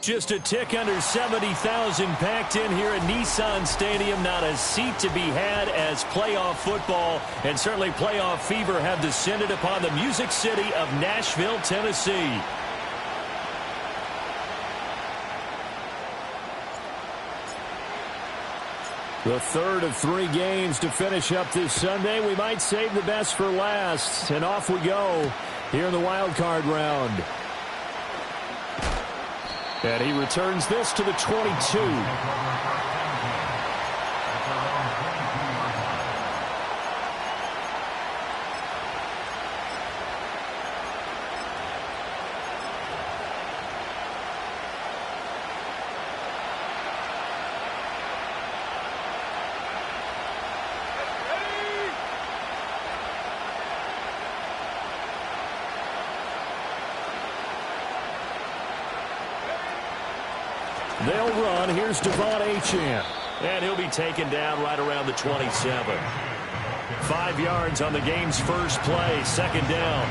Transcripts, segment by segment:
Just a tick under 70,000 packed in here at Nissan Stadium. Not a seat to be had as playoff football and certainly playoff fever have descended upon the Music City of Nashville, Tennessee. The third of 3 games to finish up this Sunday. We might save the best for last. And off we go here in the wild card round. And he returns this to the 22. They'll run. Here's Devon Achane. And he'll be taken down right around the 27. 5 yards on the game's first play. Second down.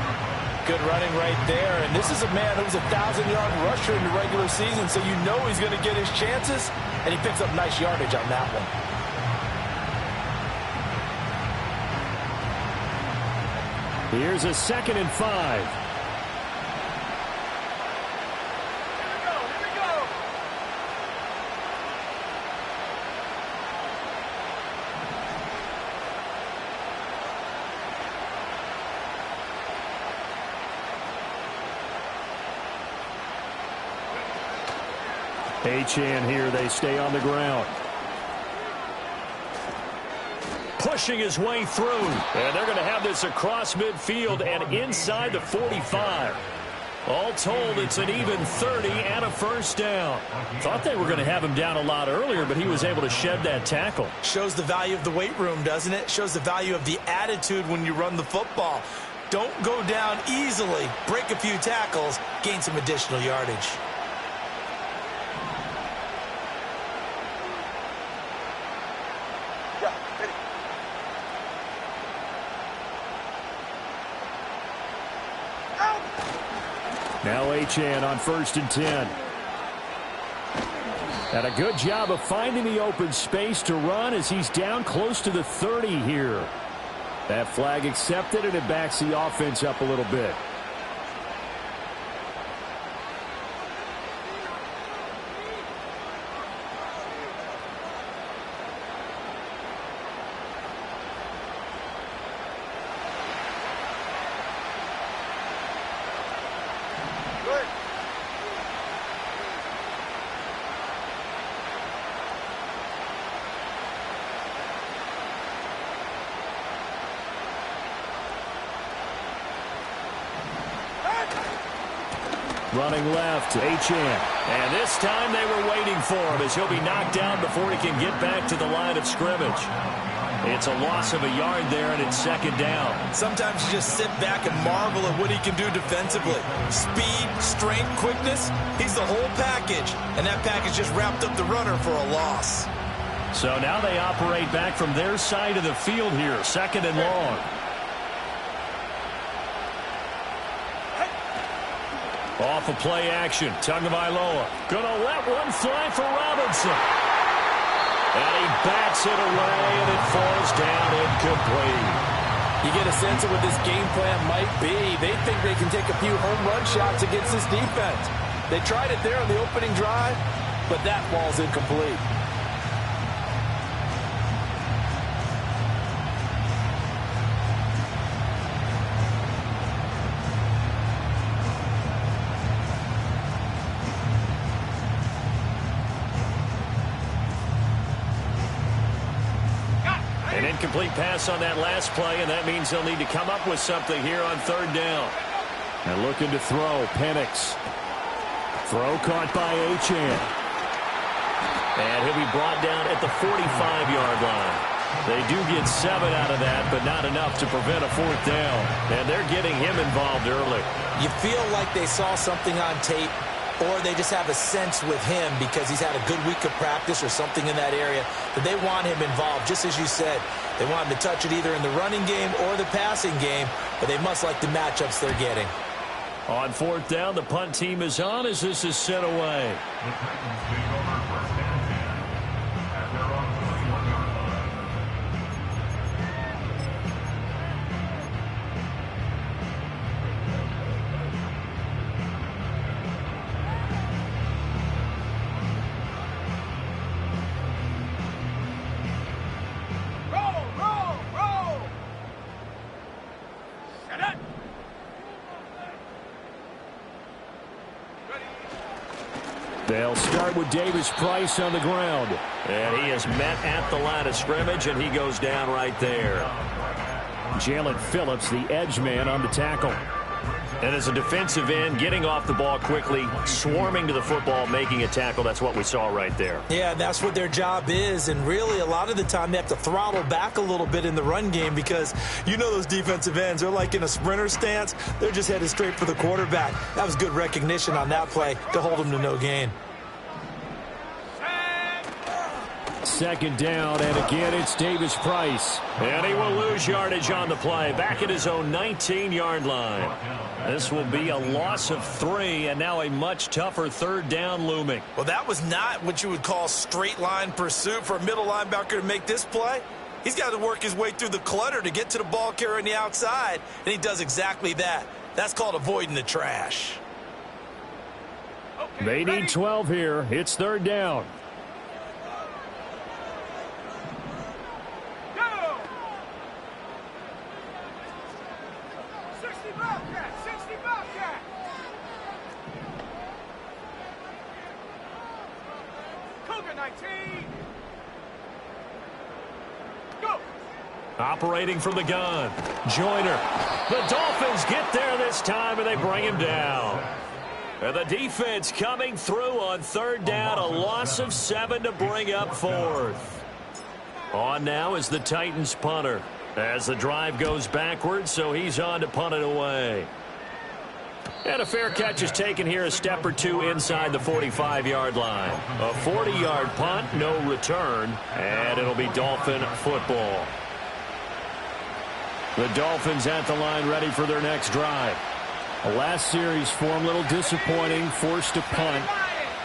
Good running right there. And this is a man who was a 1,000-yard rusher in the regular season, so you know he's going to get his chances. And he picks up nice yardage on that one. Here's a 2nd and 5. Achane here, they stay on the ground. Pushing his way through. And they're going to have this across midfield and inside the 45. All told, it's an even 30 and a first down. Thought they were going to have him down a lot earlier, but he was able to shed that tackle. Shows the value of the weight room, doesn't it? Shows the value of the attitude when you run the football. Don't go down easily. Break a few tackles. Gain some additional yardage. Now Achane on 1st and 10. And a good job of finding the open space to run as he's down close to the 30 here. That flag accepted, and it backs the offense up a little bit. Running left, Achane. And this time they were waiting for him as he'll be knocked down before he can get back to the line of scrimmage. It's a loss of a yard there, and it's 2nd down. Sometimes you just sit back and marvel at what he can do defensively. Speed, strength, quickness, he's the whole package. And that package just wrapped up the runner for a loss. So now they operate back from their side of the field here, 2nd and long. Off of play action, Tagovailoa gonna let one fly for Robinson. And he bats it away, and it falls down incomplete. You get a sense of what this game plan might be. They think they can take a few home run shots against this defense. They tried it there on the opening drive, but that ball's incomplete. An incomplete pass on that last play, and that means they'll need to come up with something here on 3rd down. And looking to throw, Penix. Throw caught by Achane. And he'll be brought down at the 45-yard line. They do get 7 out of that, but not enough to prevent a 4th down. And they're getting him involved early. You feel like they saw something on tape, or they just have a sense with him because he's had a good week of practice or something in that area that they want him involved. Just as you said, they want him to touch it either in the running game or the passing game, but they must like the matchups they're getting. On fourth down, the punt team is on as this is sent away. They'll start with Davis Price on the ground. And he is met at the line of scrimmage, and he goes down right there. Jalen Phillips, the edge man, on the tackle. And as a defensive end, getting off the ball quickly, swarming to the football, making a tackle, that's what we saw right there. Yeah, that's what their job is. And really, a lot of the time, they have to throttle back a little bit in the run game because you know those defensive ends, they're like in a sprinter stance. They're just headed straight for the quarterback. That was good recognition on that play to hold them to no gain. Second down, and again, it's Davis Price. And he will lose yardage on the play, back at his own 19-yard line. This will be a loss of 3, and now a much tougher third down looming. Well, that was not what you would call straight line pursuit for a middle linebacker to make this play. He's got to work his way through the clutter to get to the ball carrier on the outside, and he does exactly that. That's called avoiding the trash. They need 12 here. It's third down. Operating from the gun, Joyner. The Dolphins get there this time, and they bring him down. And the defense coming through on third down, a loss of 7 to bring up fourth. On now is the Titans punter as the drive goes backwards, so he's on to punt it away. And a fair catch is taken here, a step or two inside the 45-yard line. A 40-yard punt, no return, and it'll be Dolphin football. The Dolphins at the line ready for their next drive. The last series for them a little disappointing, forced to punt.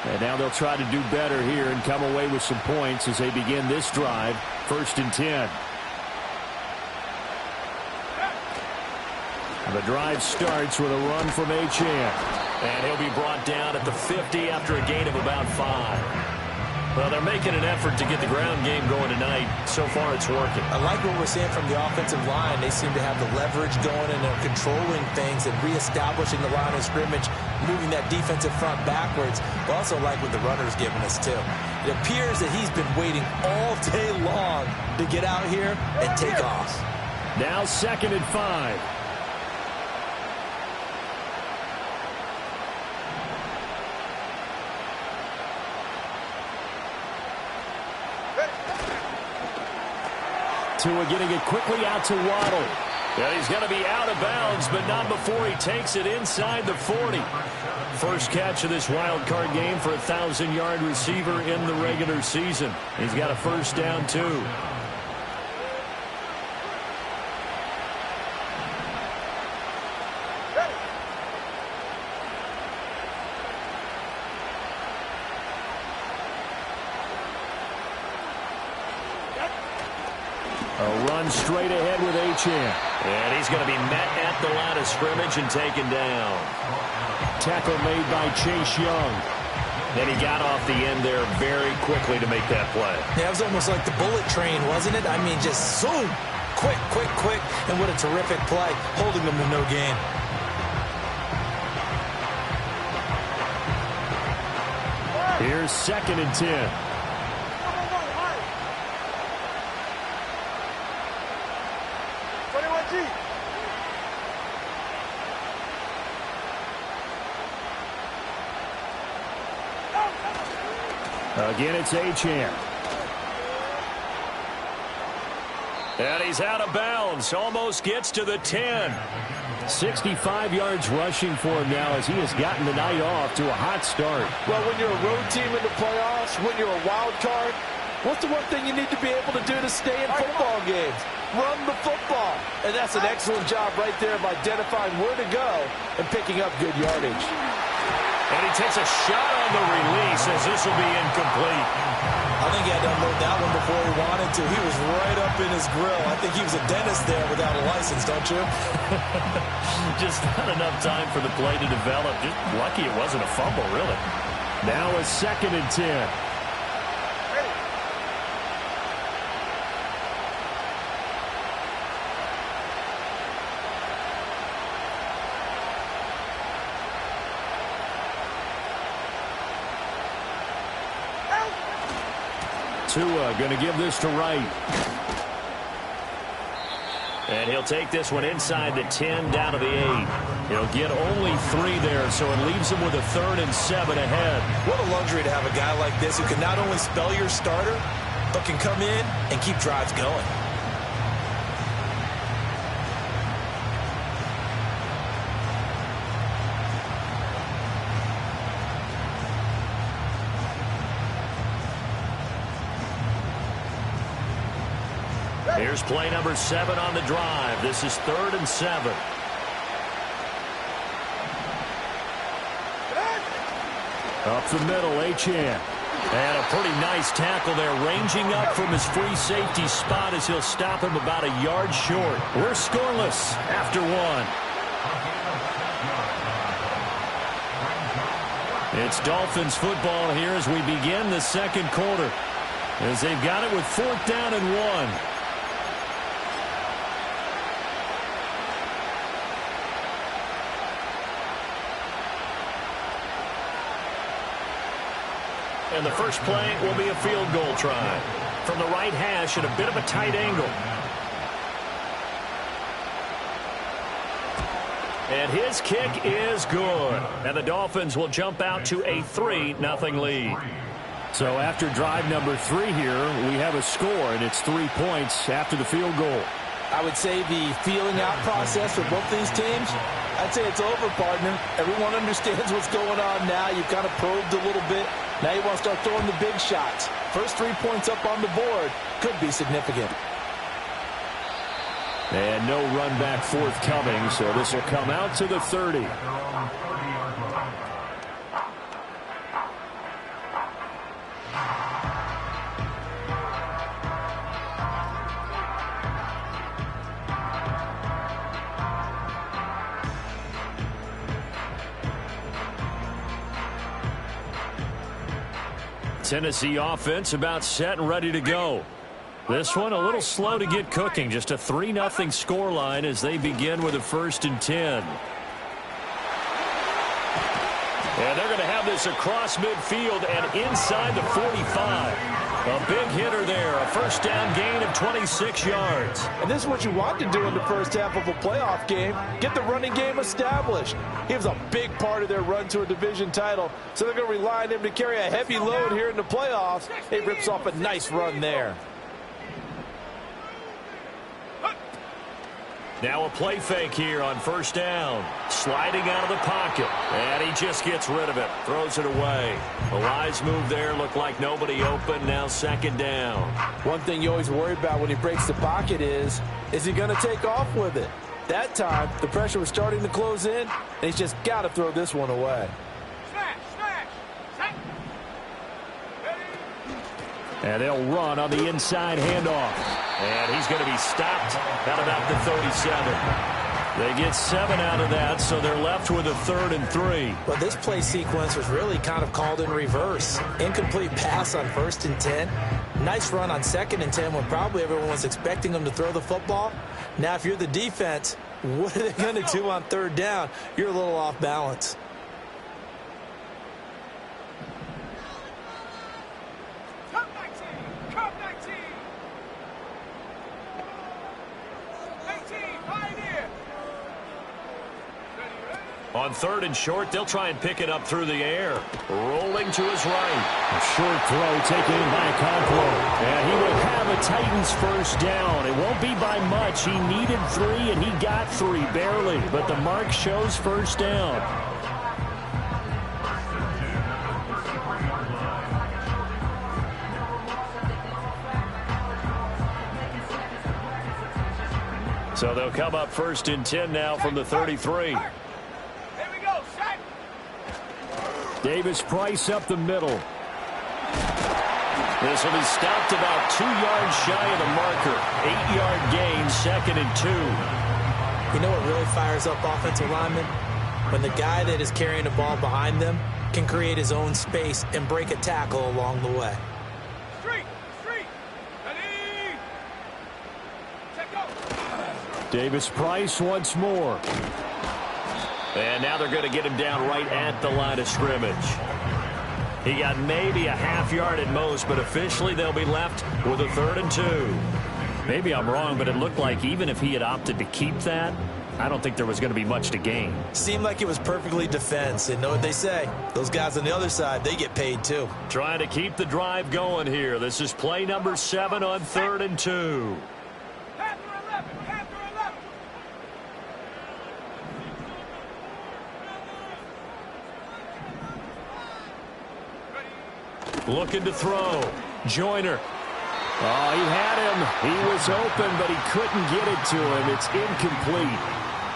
And now they'll try to do better here and come away with some points as they begin this drive, 1st and 10. The drive starts with a run from Achane. And he'll be brought down at the 50 after a gain of about 5. Well, they're making an effort to get the ground game going tonight. So far, it's working. I like what we're seeing from the offensive line. They seem to have the leverage going, and they're controlling things and reestablishing the line of scrimmage, moving that defensive front backwards. But also like what the runner's giving us, too. It appears that he's been waiting all day long to get out here and take off. Now 2nd and 5. Tua getting it quickly out to Waddle. And he's going to be out of bounds, but not before he takes it inside the 40. First catch of this wild card game for a 1,000-yard receiver in the regular season. He's got a first down, too. A run straight ahead with Achane. And he's going to be met at the line of scrimmage and taken down. Tackle made by Chase Young. And he got off the end there very quickly to make that play. Yeah, it was almost like the bullet train, wasn't it? I mean, just zoom. Quick, quick, quick. And what a terrific play, holding them to no gain. Here's 2nd and 10. Again, it's Achane. And he's out of bounds. Almost gets to the 10. 65 yards rushing for him now as he has gotten the night off to a hot start. Well, when you're a road team in the playoffs, when you're a wild card, What's the one thing you need to be able to do to stay in football games? Run the football. And that's an excellent job right there of identifying where to go and picking up good yardage. And he takes a shot on the release as this will be incomplete. I think he had to unload that one before he wanted to. He was right up in his grill. I think he was a dentist there without a license, don't you? Just not enough time for the play to develop. Just lucky it wasn't a fumble, really. Now a 2nd and 10. Tua going to give this to Wright. And he'll take this one inside the 10 down to the 8. He'll get only 3 there, so it leaves him with a 3rd and 7 ahead. What a luxury to have a guy like this who can not only spell your starter, but can come in and keep drives going. Here's play number 7 on the drive. This is 3rd and 7. Up the middle, Achane. And a pretty nice tackle there, ranging up from his free safety spot as he'll stop him about a yard short. We're scoreless after 1. It's Dolphins football here as we begin the 2nd quarter, as they've got it with 4th down and 1. And the first play will be a field goal try from the right hash at a bit of a tight angle. And his kick is good. And the Dolphins will jump out to a 3-0 lead. So after drive number 3 here, we have a score, and it's 3 points after the field goal. I would say the feeling out process for both these teams, I'd say it's over, partner. Everyone understands what's going on now. You've kind of probed a little bit. Now you want to start throwing the big shots. First 3 points up on the board could be significant. And no run back forthcoming, so this will come out to the 30. Tennessee offense about set and ready to go. This one a little slow to get cooking. Just a 3-0 scoreline as they begin with a 1st and 10. And they're going to have this across midfield and inside the 45. A big hitter there. A first down gain of 26 yards. And this is what you want to do in the first half of a playoff game. Get the running game established. He was a big part of their run to a division title. So they're going to rely on him to carry a heavy load here in the playoffs. He rips off a nice run there. Now a play fake here on first down. Sliding out of the pocket. And he just gets rid of it. Throws it away. A wise move there. Looked like nobody open. Now 2nd down. One thing you always worry about when he breaks the pocket is he going to take off with it? That time, the pressure was starting to close in, and he's just got to throw this one away. And they'll run on the inside handoff. And he's going to be stopped at about the 37. They get 7 out of that, so they're left with a 3rd and 3. Well, this play sequence was really kind of called in reverse. Incomplete pass on 1st and 10. Nice run on 2nd and 10 when probably everyone was expecting them to throw the football. Now, if you're the defense, what are they going to do on 3rd down? You're a little off balance. On 3rd and short, they'll try and pick it up through the air. Rolling to his right. A short throw taken in by Conklin. And he will have a Titans first down. It won't be by much. He needed 3, and he got 3, barely. But the mark shows first down. So they'll come up 1st and 10 now from the 33. Here we go, set. Davis Price up the middle. This will be stopped about 2 yards shy of the marker. 8-yard gain, 2nd and 2. You know what really fires up offensive linemen? When the guy that is carrying the ball behind them can create his own space and break a tackle along the way. Street, ready, check go. Davis Price once more. And now they're going to get him down right at the line of scrimmage. He got maybe a half yard at most, but officially they'll be left with a 3rd and 2. Maybe I'm wrong, but it looked like even if he had opted to keep that, I don't think there was going to be much to gain. Seemed like it was perfectly defense. And know what they say? Those guys on the other side, they get paid too. Trying to keep the drive going here. This is play number 7 on 3rd and 2. Looking to throw. Joyner. Oh, he had him. He was open, but he couldn't get it to him. It's incomplete.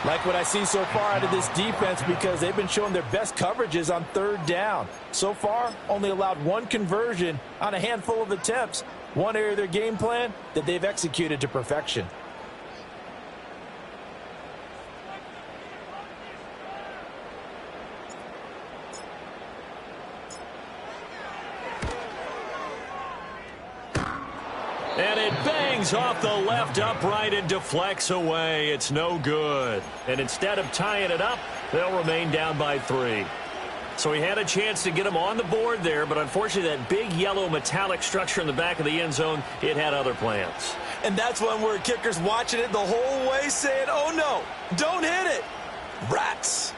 Like what I see so far out of this defense, because they've been showing their best coverages on 3rd down. So far, only allowed 1 conversion on a handful of attempts. One area of their game plan that they've executed to perfection. And it bangs off the left upright and deflects away. It's no good. And instead of tying it up, they'll remain down by 3. So he had a chance to get him on the board there, but unfortunately that big yellow metallic structure in the back of the end zone, it had other plans. And that's when we're kickers watching it the whole way saying, oh no, don't hit it. Rats.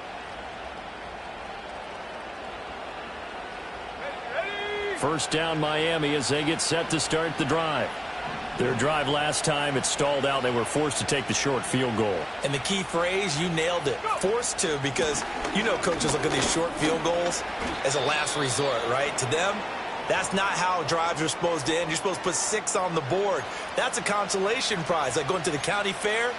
First down Miami as they get set to start the drive. Their drive last time, it stalled out. They were forced to take the short field goal. And the key phrase, you nailed it. Forced to, because you know coaches look at these short field goals as a last resort, right? To them, that's not how drives are supposed to end. You're supposed to put 6 on the board. That's a consolation prize. Like going to the county fair,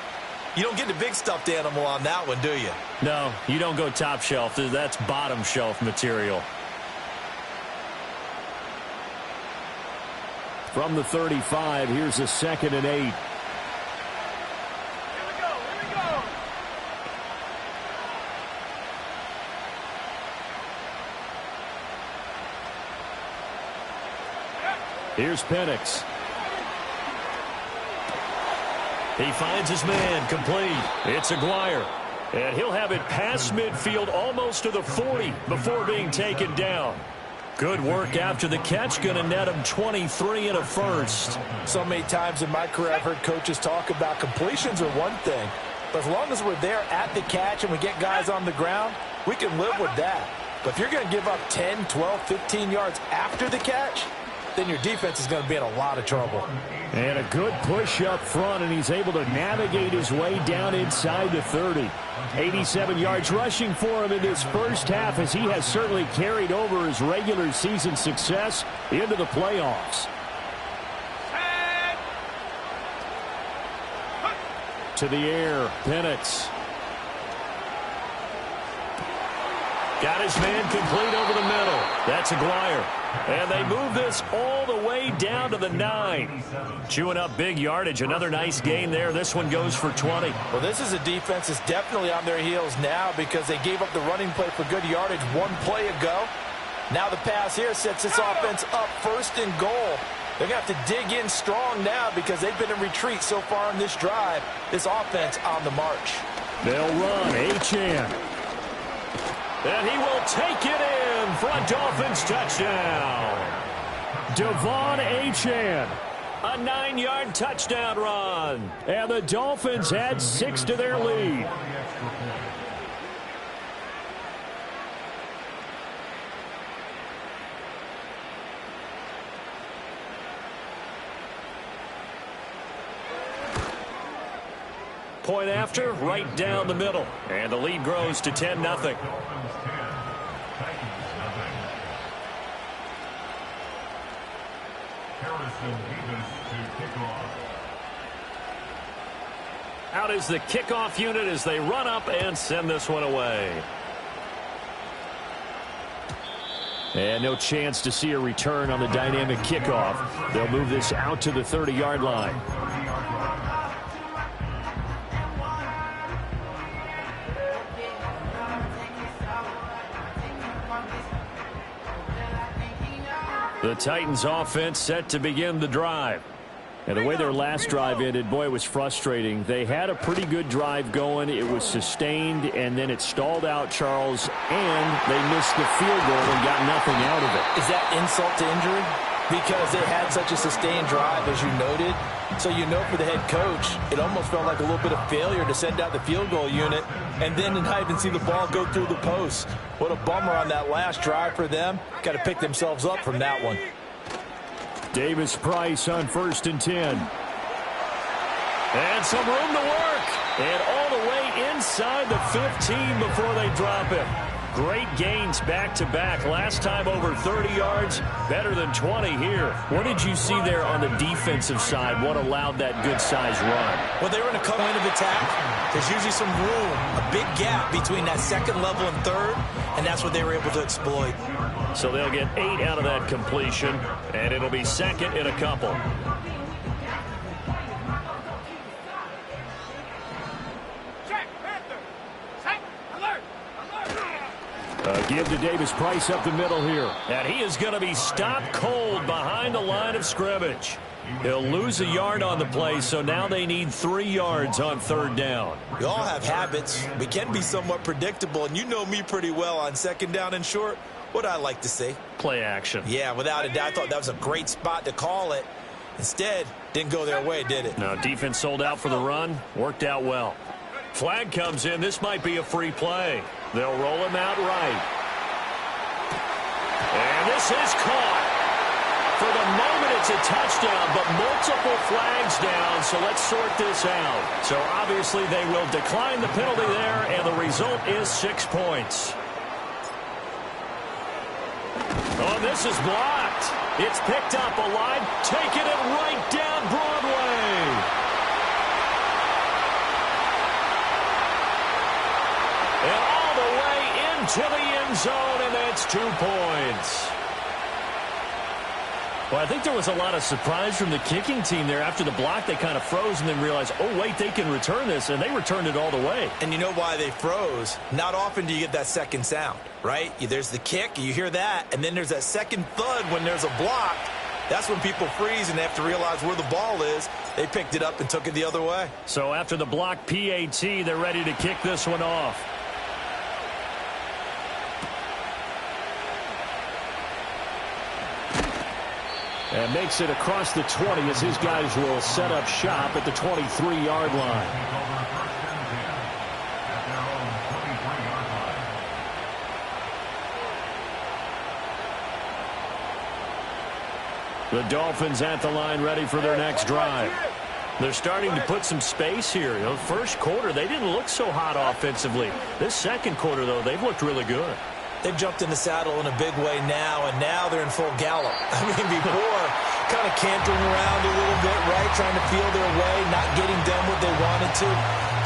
you don't get the big stuffed animal on that one, do you? No, you don't go top shelf. That's bottom shelf material. From the 35, here's a 2nd and 8. Here we go. Here's Penix. He finds his man, complete. It's Aguirre. And he'll have it past midfield almost to the 40 before being taken down. Good work after the catch, going to net him 23 and a first. So many times in my career I've heard coaches talk about completions are one thing, but as long as we're there at the catch and we get guys on the ground, we can live with that. But if you're going to give up 10, 12, 15 yards after the catch, then your defense is going to be in a lot of trouble. And a good push up front, and he's able to navigate his way down inside the 30. 87 yards rushing for him in this first half, as he has certainly carried over his regular season success into the playoffs. To the air, Penix. Got his man complete over the middle. That's Aguirre. And they move this all the way down to the 9. Chewing up big yardage. Another nice gain there. This one goes for 20. Well, this is a defense that's definitely on their heels now because they gave up the running play for good yardage one play ago. Now the pass here sets this offense up 1st and goal. They're going to have to dig in strong now because they've been in retreat so far in this drive. This offense on the march. They'll run. Achane. And he will take it in for a Dolphins touchdown. Devon Achane. A 9-yard touchdown run. And the Dolphins add 6 to their lead. Point after, right down the middle. And the lead grows to 10-0. Out is the kickoff unit as they run up and send this one away. And no chance to see a return on the dynamic kickoff. They'll move this out to the 30-yard line. The Titans offense set to begin the drive. And the way their last drive ended, boy, it was frustrating. They had a pretty good drive going. It was sustained, and then it stalled out, Charles, and they missed the field goal and got nothing out of it. Is that insult to injury? Because they had such a sustained drive, as you noted. So you know for the head coach, it almost felt like a little bit of failure to send out the field goal unit and then not even see the ball go through the post. What a bummer on that last drive for them. Got to pick themselves up from that one. Davis Price on 1st and 10. And some room to work. And all the way inside the 15 before they drop him. Great gains back-to-back. Last time over 30 yards, better than 20 here. What did you see there on the defensive side? What allowed that good-sized run? Well, they were in a line of attack. There's usually some room, a big gap between that second level and third, and that's what they were able to exploit. So they'll get 8 out of that completion, and it'll be second in a couple. Give to Davis Price up the middle here. And he is going to be stopped cold behind the line of scrimmage. He'll lose a yard on the play, so now they need 3 yards on 3rd down. We all have habits. We can be somewhat predictable, and you know me pretty well on 2nd down and short. What I like to say? Play action. Yeah, without a doubt. I thought that was a great spot to call it. Instead, didn't go their way, did it? No, defense sold out for the run. Worked out well. Flag comes in. This might be a free play. They'll roll him out right. And this is caught. For the moment, it's a touchdown, but multiple flags down, so let's sort this out. So obviously they will decline the penalty there, and the result is 6 points. Oh, this is blocked. It's picked up alive, taking it right down Broadway. And all the way into the end zone, and that's 2 points. Well, I think there was a lot of surprise from the kicking team there. After the block, they kind of froze and then realized, oh, wait, they can return this, and they returned it all the way. And you know why they froze? Not often do you get that second sound, right? There's the kick, you hear that, and then there's that second thud when there's a block. That's when people freeze and they have to realize where the ball is. They picked it up and took it the other way. So after the block PAT, they're ready to kick this one off. And makes it across the 20 as his guys will set up shop at the 23-yard line. The Dolphins at the line ready for their next drive. They're starting to put some space here. You know, first quarter, they didn't look so hot offensively. This second quarter, though, they've looked really good. They've jumped in the saddle in a big way now, and now they're in full gallop. I mean, before, kind of cantering around a little bit, right, trying to feel their way, not getting done what they wanted to.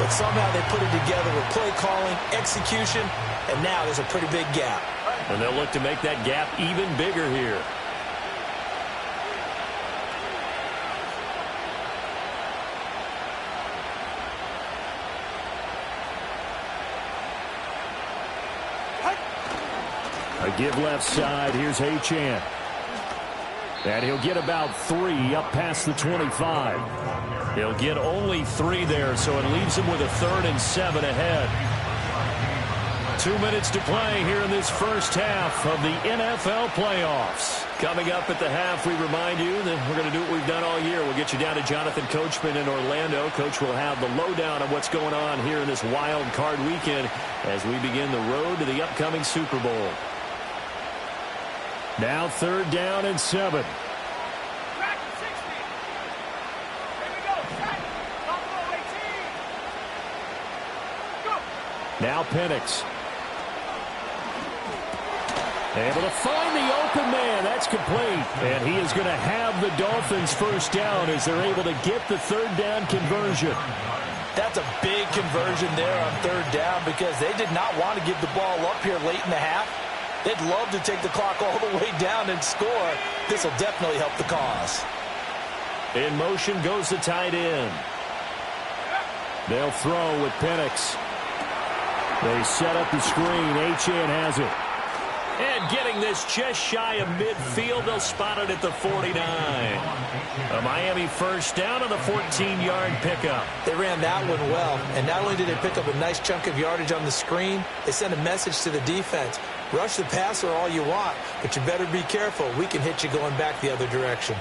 But somehow they put it together with play calling, execution, and now there's a pretty big gap. And they'll look to make that gap even bigger here. A give left side. Here's Achane. And he'll get about 3 up past the 25. He'll get only 3 there, so it leaves him with a 3rd and 7 ahead. 2 minutes to play here in this first half of the NFL playoffs. Coming up at the half, we remind you that we're going to do what we've done all year. We'll get you down to Jonathan Coachman in Orlando. Coach will have the lowdown on what's going on here in this wild card weekend as we begin the road to the upcoming Super Bowl. Now 3rd down and 7. Now Penix. Able to find the open man. That's complete. And he is going to have the Dolphins first down as they're able to get the 3rd down conversion. That's a big conversion there on third down because they did not want to give the ball up here late in the half. They'd love to take the clock all the way down and score. This will definitely help the cause. In motion goes the tight end. They'll throw with Penix. They set up the screen. Achane has it. And getting this just shy of midfield, they'll spot it at the 49. A Miami first down on the 14-yard pickup. They ran that one well, and not only did they pick up a nice chunk of yardage on the screen, they sent a message to the defense. Rush the passer all you want, but you better be careful. We can hit you going back the other direction.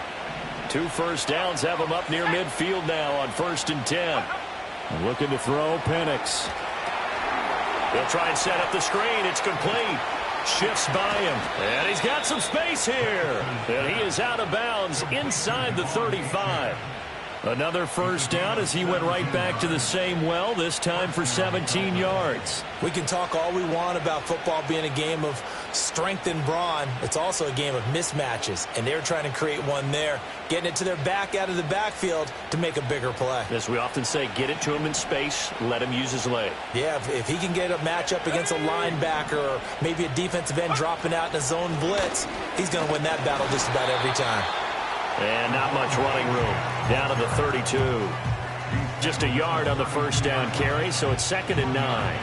2 first downs have them up near midfield now on 1st and 10. Looking to throw, Penix. They'll try and set up the screen. It's complete. Shifts by him. And he's got some space here. And he is out of bounds inside the 35. Another first down as he went right back to the same well, this time for 17 yards. We can talk all we want about football being a game of strength and brawn. It's also a game of mismatches, and they're trying to create one there, getting it to their back out of the backfield to make a bigger play. As we often say, get it to him in space, let him use his leg. Yeah, if he can get a matchup against a linebacker or maybe a defensive end dropping out in a zone blitz, he's going to win that battle just about every time. And not much running room. Down to the 32. Just a yard on the first down carry, so it's 2nd and 9.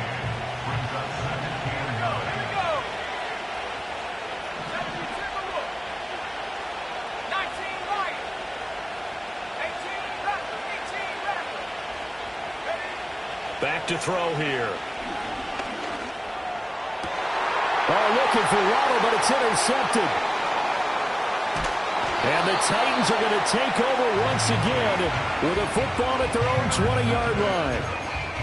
Back to throw here. Looking for Waddle, but it's intercepted. And the Titans are going to take over once again with a football at their own 20-yard line.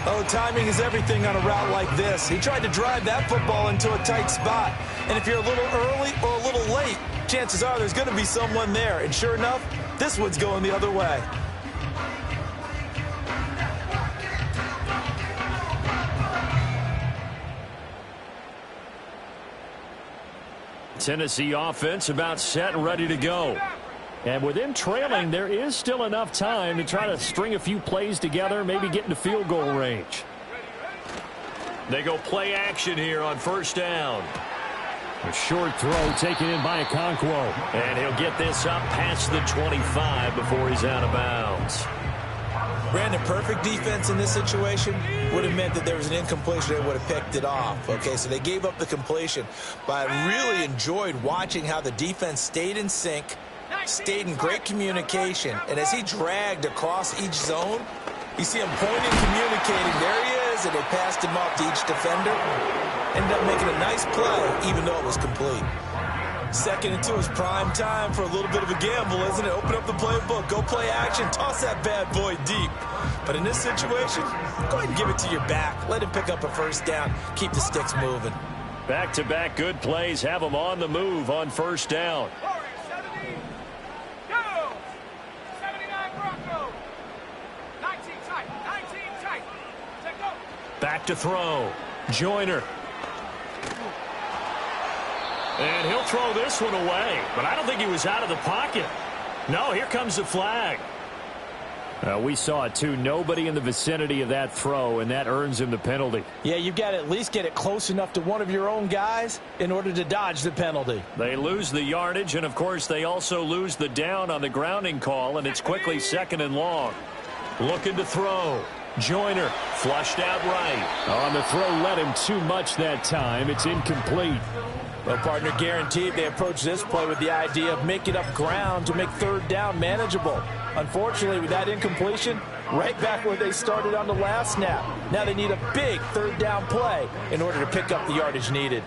Oh, timing is everything on a route like this. He tried to drive that football into a tight spot. And if you're a little early or a little late, chances are there's going to be someone there. And sure enough, this one's going the other way. Tennessee offense about set and ready to go. And with them trailing, there is still enough time to try to string a few plays together, maybe get into field goal range. They go play action here on first down. A short throw taken in by Okonkwo. And he'll get this up past the 25 before he's out of bounds. Brandon, perfect defense in this situation would have meant that there was an incompletion. They would have picked it off. Okay, so they gave up the completion. But I really enjoyed watching how the defense stayed in sync, stayed in great communication. And as he dragged across each zone, you see him pointing, communicating. There he is, and they passed him off to each defender. Ended up making a nice play, even though it was complete. 2nd and 2 is prime time for a little bit of a gamble, isn't it? Open up the playbook, go play action, toss that bad boy deep. But in this situation, go ahead and give it to your back. Let him pick up a first down, keep the sticks moving. Back-to-back good plays have them on the move on first down. 79 Broncos. 19 tight, 19 tight. Check go. Back to throw. Joyner. And he'll throw this one away, but I don't think he was out of the pocket. No, here comes the flag. We saw it, too. Nobody in the vicinity of that throw, and that earns him the penalty. Yeah, you've got to at least get it close enough to one of your own guys in order to dodge the penalty. They lose the yardage, and, of course, they also lose the down on the grounding call, and it's quickly 2nd and long. Looking to throw. Joyner flushed out right. On the throw, led him too much that time. It's incomplete. Well, partner, guaranteed they approach this play with the idea of making up ground to make third down manageable. Unfortunately, with that incompletion, right back where they started on the last snap. Now they need a big third down play in order to pick up the yardage needed.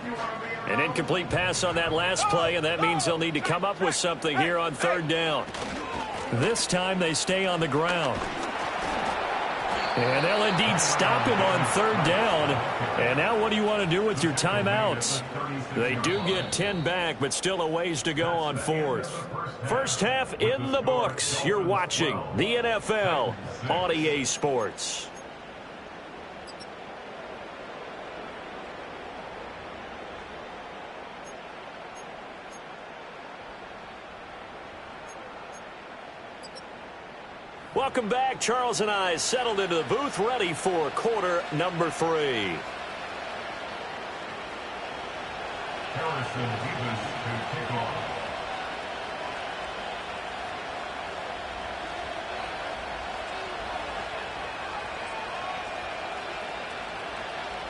An incomplete pass on that last play, and that means they'll need to come up with something here on third down. This time they stay on the ground. And they'll indeed stop him on third down. And now what do you want to do with your timeouts? They do get 10 back, but still a ways to go on fourth. First half in the books. You're watching the NFL on EA Sports. Welcome back. Charles and I settled into the booth, ready for quarter number 3.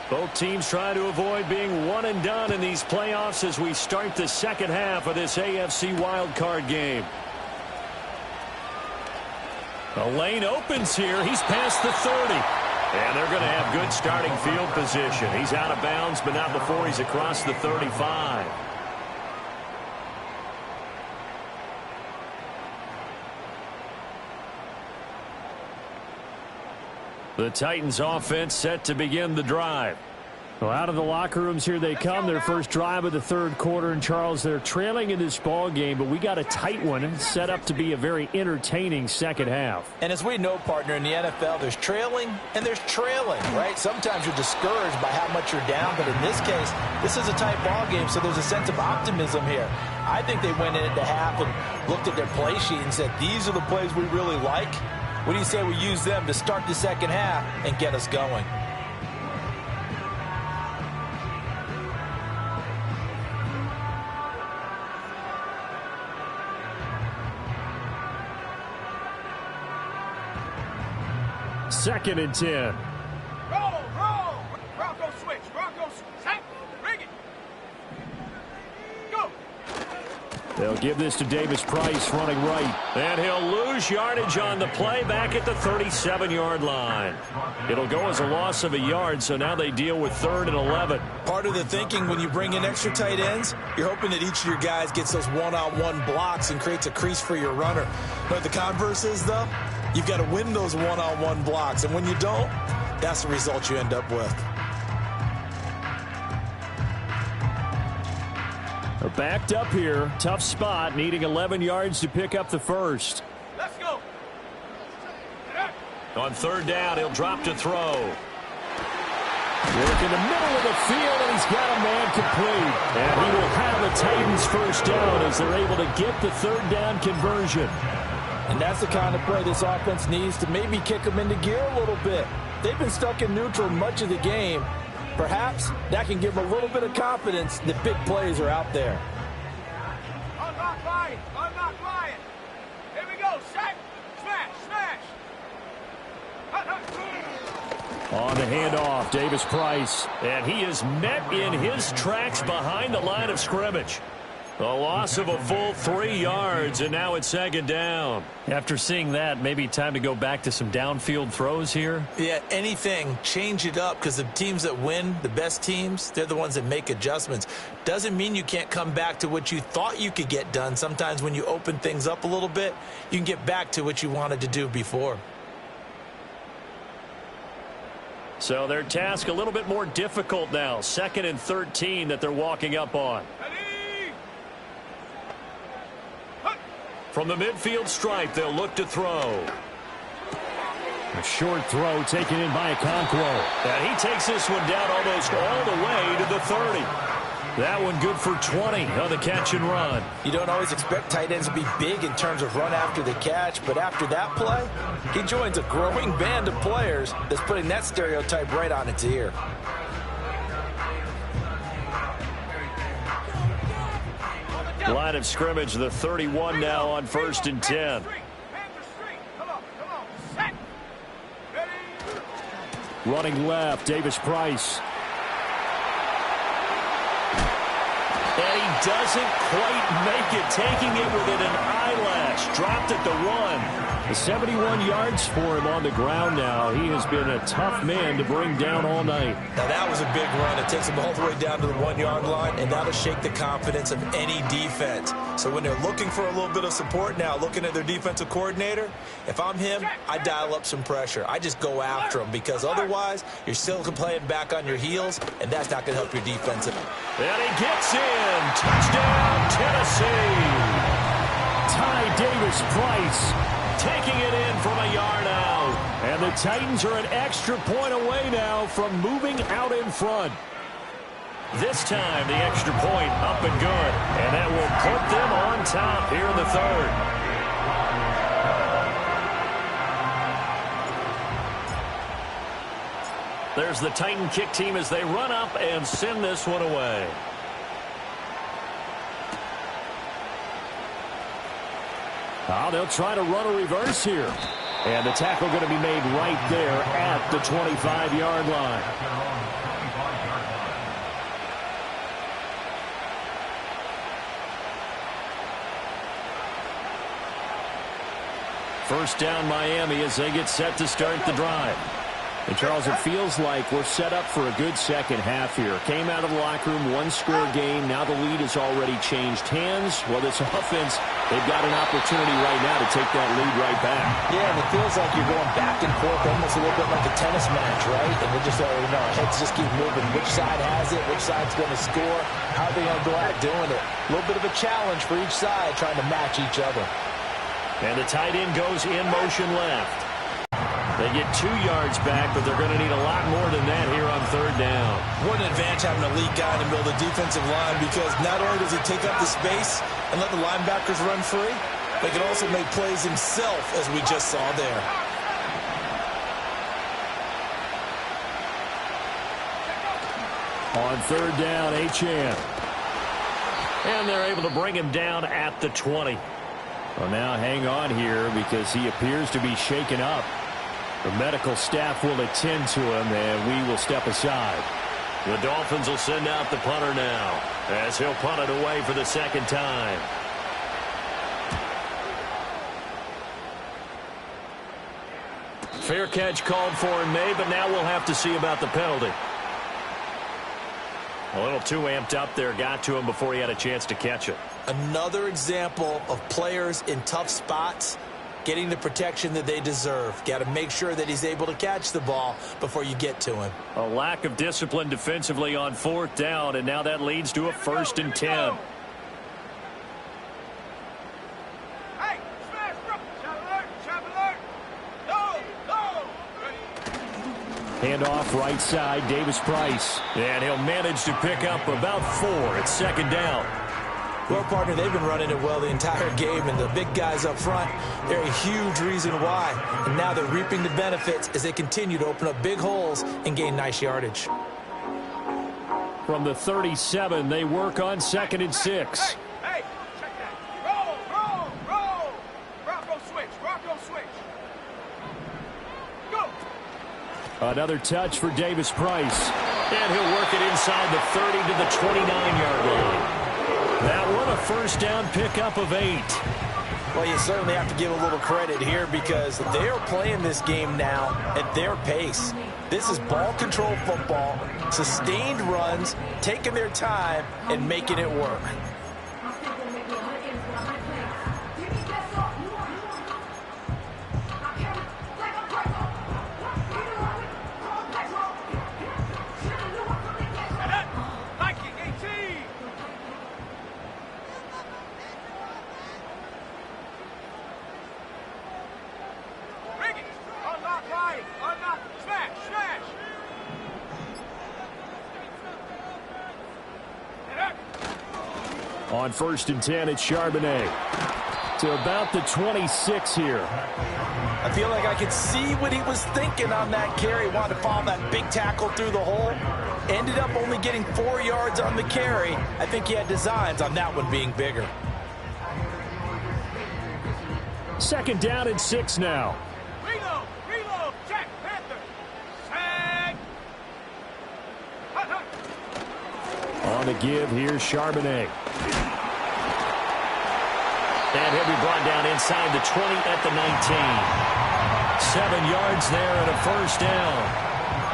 Both teams trying to avoid being one and done in these playoffs as we start the second half of this AFC wildcard game. The lane opens here. He's past the 30. And they're going to have good starting field position. He's out of bounds, but not before he's across the 35. The Titans offense set to begin the drive. Well, out of the locker rooms here they come. Their first drive of the third quarter. And, Charles, they're trailing in this ball game, but we got a tight one set up to be a very entertaining second half. And as we know, partner, in the NFL, there's trailing and there's trailing, right? Sometimes you're discouraged by how much you're down, but in this case, this is a tight ball game, so there's a sense of optimism here. I think they went into half and looked at their play sheet and said, these are the plays we really like. What do you say we use them to start the second half and get us going? Second and 10. Roll, roll. Bronco switch. Bronco set. Bring it. Go. They'll give this to Davis Price running right. And he'll lose yardage on the play back at the 37-yard line. It'll go as a loss of a yard, so now they deal with 3rd and 11. Part of the thinking when you bring in extra tight ends, you're hoping that each of your guys gets those one-on-one blocks and creates a crease for your runner. But the converse is, though, you've got to win those one-on-one blocks. And when you don't, that's the result you end up with. They're backed up here. Tough spot, needing 11 yards to pick up the first. Let's go. On 3rd down, he'll drop to throw. Work in the middle of the field, and he's got a man complete. And he will have the Titans first down as they're able to get the 3rd down conversion. And that's the kind of play this offense needs to maybe kick them into gear a little bit. They've been stuck in neutral much of the game. Perhaps that can give them a little bit of confidence that big plays are out there. Unlock Lion. Unlock Lion. Here we go. Sack. Smash. Smash. On the handoff, Davis Price. And he is met in his tracks behind the line of scrimmage. A loss of a full 3 yards, and now it's 2nd down. After seeing that, maybe time to go back to some downfield throws here. Yeah, anything, change it up, because the teams that win, the best teams, they're the ones that make adjustments. Doesn't mean you can't come back to what you thought you could get done. Sometimes when you open things up a little bit, you can get back to what you wanted to do before. So their task a little bit more difficult now. 2nd and 13 that they're walking up on. From the midfield stripe, they'll look to throw. A short throw taken in by Okonkwo. And he takes this one down almost all the way to the 30. That one good for 20 on the catch and run. You don't always expect tight ends to be big in terms of run after the catch, but after that play, he joins a growing band of players that's putting that stereotype right on its ear. Line of scrimmage, the 31 now on 1st and 10. Running left, Davis Price. And he doesn't quite make it, taking it within an eyelash. Dropped at the 1. 71 yards for him on the ground now. He has been a tough man to bring down all night. Now that was a big run. It takes him all the way down to the 1-yard line, and that'll shake the confidence of any defense. So when they're looking for a little bit of support now, looking at their defensive coordinator, if I'm him, I dial up some pressure. I just go after him, because otherwise you're still playing back on your heels, and that's not going to help your defense. And he gets in. Touchdown, Tennessee. Ty Davis Price taking it in from a yard out. And the Titans are an extra point away now from moving out in front. This time, the extra point up and good. And that will put them on top here in the 3rd. There's the Titan kick team as they run up and send this one away. They'll try to run a reverse here. And the tackle going to be made right there at the 25-yard line. First down Miami as they get set to start the drive. And Charles, it feels like we're set up for a good second half here. Came out of the locker room, one-score game. Now the lead has already changed hands. Well, this offense, they've got an opportunity right now to take that lead right back. Yeah, and it feels like you're going back and forth almost a little bit like a tennis match, right? And we just already know our heads just keep moving. Which side has it? Which side's going to score? How are they going to go out doing it? A little bit of a challenge for each side trying to match each other. And the tight end goes in motion left. They get 2 yards back, but they're going to need a lot more than that here on third down. What an advantage having an elite guy in the middle of the defensive line, because not only does he take up the space and let the linebackers run free, but he can also make plays himself, as we just saw there. On third down, Achane. And they're able to bring him down at the 20. Well, now hang on here because he appears to be shaken up. The medical staff will attend to him, and we will step aside. The Dolphins will send out the punter now as he'll punt it away for the second time. Fair catch called for in May, but now we'll have to see about the penalty. A little too amped up there, got to him before he had a chance to catch it. Another example of players in tough spots getting the protection that they deserve. Got to make sure that he's able to catch the ball before you get to him. A lack of discipline defensively on fourth down, and now that leads to a 1st and 10. Hey, smash, bro. Shot alert. Go. Handoff right side, Davis Price. And he'll manage to pick up about 4 at second down. Well, partner, they've been running it well the entire game, and the big guys up front, they're a huge reason why. And now they're reaping the benefits as they continue to open up big holes and gain nice yardage. From the 37, they work on 2nd and 6. Hey, check that. Roll. Bronco switch. Go. Another touch for Davis Price. And he'll work it inside the 30 to the 29-yard line. That one a first down pickup of 8. Well, you certainly have to give a little credit here because they are playing this game now at their pace. This is ball control football, sustained runs, taking their time and making it work. On 1st and 10, it's Charbonnet to about the 26 here. I feel like I could see what he was thinking on that carry. Wanted to follow that big tackle through the hole. Ended up only getting 4 yards on the carry. I think he had designs on that one being bigger. 2nd down and 6 now. Reload, check, Panther. Sag. On the give, here's Charbonnet. And he'll be brought down inside the 20 at the 19. 7 yards there and a first down.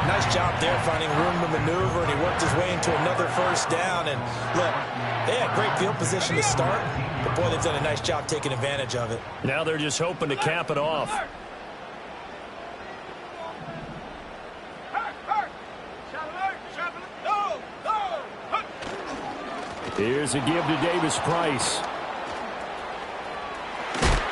Nice job there finding room to maneuver, and he worked his way into another first down. And look, they had great field position to start, but boy, they've done a nice job taking advantage of it. Now they're just hoping to cap it off. Here's a give to Davis Price.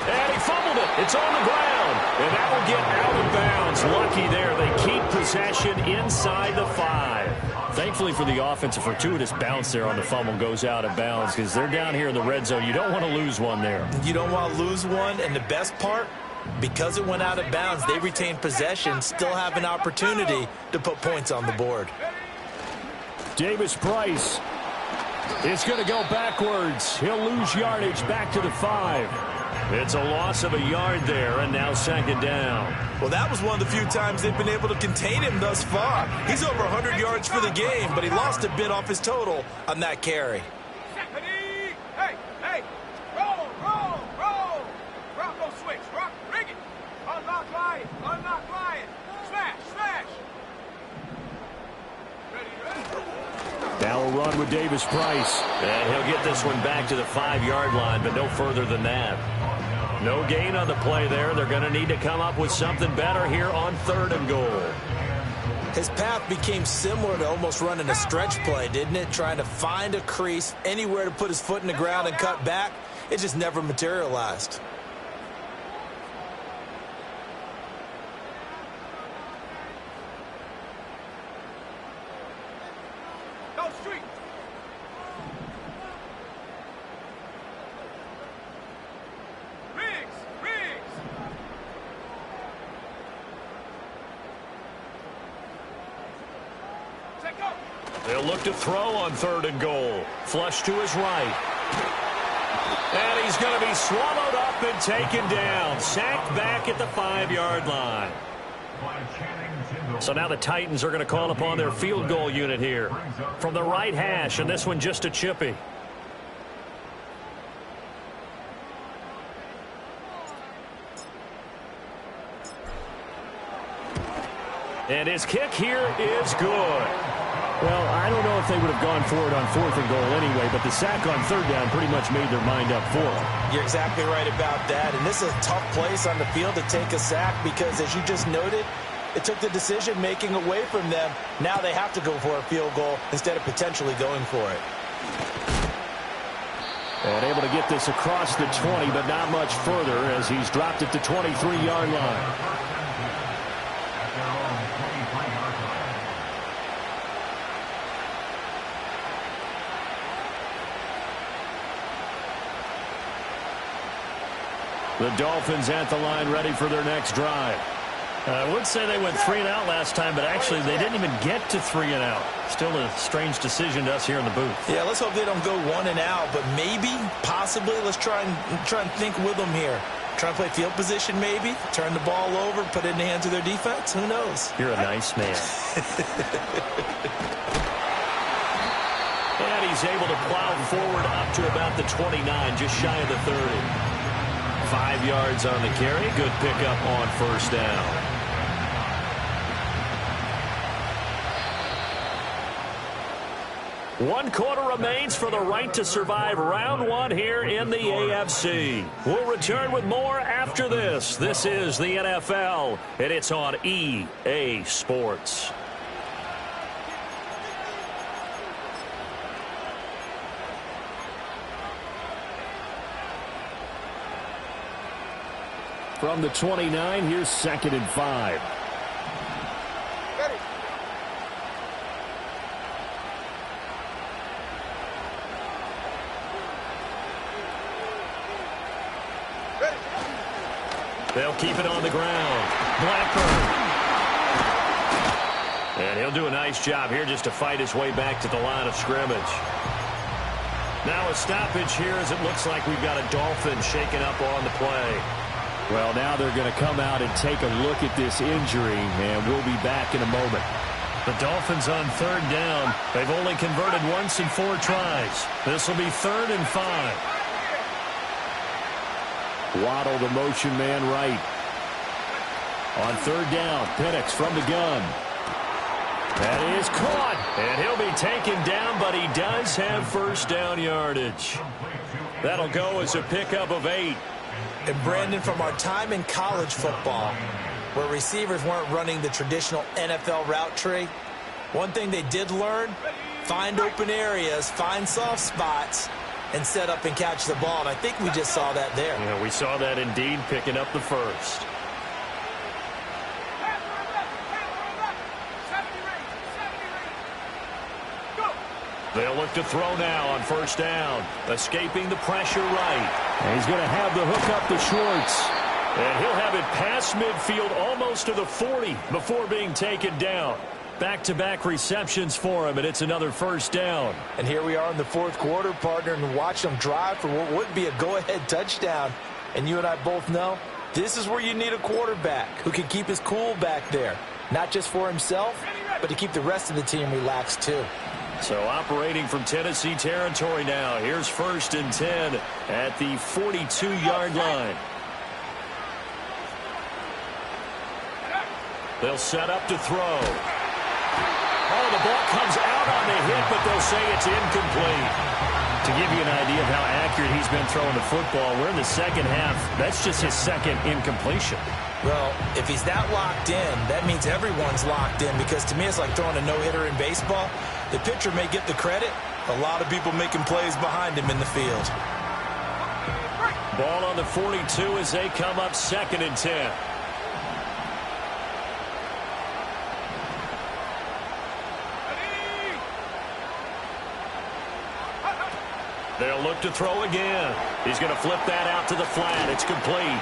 And he fumbled it. It's on the ground. And that will get out of bounds. Lucky there. They keep possession inside the 5. Thankfully for the offense, a fortuitous bounce there on the fumble goes out of bounds because they're down here in the red zone. You don't want to lose one there. You don't want to lose one, and the best part, Because it went out of bounds, they retained possession, still have an opportunity to put points on the board. Davis Price is going to go backwards. He'll lose yardage back to the 5. It's a loss of a yard there, and now second down. Well, that was one of the few times they've been able to contain him thus far. He's over 100 yards for the game, but he lost a bit off his total on that carry. Hey, hey, roll, roll, roll. Rock, go switch, rock, rig it. Unlock line, smash, smash. Ready. Now a run with Davis Price. And he'll get this one back to the 5-yard line, but no further than that. No gain on the play there. They're going to need to come up with something better here on 3rd and goal. His path became similar to almost running a stretch play, didn't it? Trying to find a crease, anywhere to put his foot in the ground and cut back. It just never materialized. Go street. They'll look to throw on 3rd and goal. Flush to his right. And he's going to be swallowed up and taken down. Sacked back at the 5-yard line. So now the Titans are going to call upon their field goal unit here. From the right hash, and this one just a chippy. And his kick here is good. Well, I don't know if they would have gone for it on 4th and goal anyway, but the sack on 3rd down pretty much made their mind up for it. You're exactly right about that. And this is a tough place on the field to take a sack because, as you just noted, it took the decision-making away from them. Now they have to go for a field goal instead of potentially going for it. And able to get this across the 20, but not much further as he's dropped at the 23-yard line. The Dolphins at the line ready for their next drive. I would say they went 3 and out last time, but actually they didn't even get to 3 and out. Still a strange decision to us here in the booth. Yeah, let's hope they don't go 1 and out, but maybe, possibly, let's try and think with them here. Try and play field position maybe, turn the ball over, put it in the hands of their defense. Who knows? You're a nice man. And he's able to plow forward up to about the 29, just shy of the 30. 5 yards on the carry. Good pickup on 1st down. One quarter remains for the right to survive round 1 here in the AFC. We'll return with more after this. This is the NFL, and it's on EA Sports. From the 29, here's 2nd and 5. Ready. Ready. They'll keep it on the ground. Blackburn. And he'll do a nice job here just to fight his way back to the line of scrimmage. Now a stoppage here as it looks like we've got a Dolphin shaken up on the play. Well, now they're going to come out and take a look at this injury, and we'll be back in a moment. The Dolphins on 3rd down. They've only converted once in 4 tries. This will be 3rd and 5. Waddle, the motion man right. On 3rd down, Penix from the gun. That is caught, and he'll be taken down, but he does have 1st down yardage. That'll go as a pickup of 8. And Brandon, from our time in college football, where receivers weren't running the traditional NFL route tree, one thing they did learn, find open areas, find soft spots, and set up and catch the ball. And I think we just saw that there. Yeah, we saw that indeed, picking up the 1st. They'll look to throw now on 1st down. Escaping the pressure right. And he's going to have the hook up to Schwartz. And he'll have it past midfield almost to the 40 before being taken down. Back-to-back receptions for him, and it's another first down. And here we are in the fourth quarter, partner, and watch them drive for what would be a go-ahead touchdown. And you and I both know this is where you need a quarterback who can keep his cool back there. Not just for himself, but to keep the rest of the team relaxed too. So operating from Tennessee territory now. Here's 1st and 10 at the 42-yard line. They'll set up to throw. Oh, the ball comes out on the hit, but they'll say it's incomplete. To give you an idea of how accurate he's been throwing the football, we're in the second half. That's just his second incompletion. Well, if he's that locked in, that means everyone's locked in, because to me it's like throwing a no-hitter in baseball. The pitcher may get the credit. A lot of people making plays behind him in the field. Ball on the 42 as they come up 2nd and 10. They'll look to throw again. He's going to flip that out to the flat. It's complete.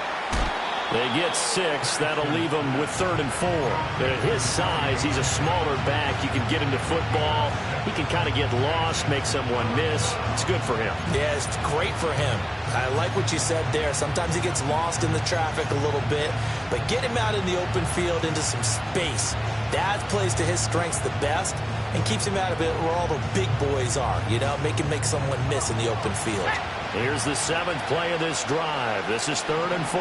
They get 6. That'll leave him with 3rd and 4. But at his size, he's a smaller back. You can get into football. He can kind of get lost, make someone miss. It's good for him. Yeah, it's great for him. I like what you said there. Sometimes he gets lost in the traffic a little bit. But get him out in the open field into some space. That plays to his strengths the best and keeps him out of it where all the big boys are. You know, make him make someone miss in the open field. Here's the 7th play of this drive. This is 3rd and 4.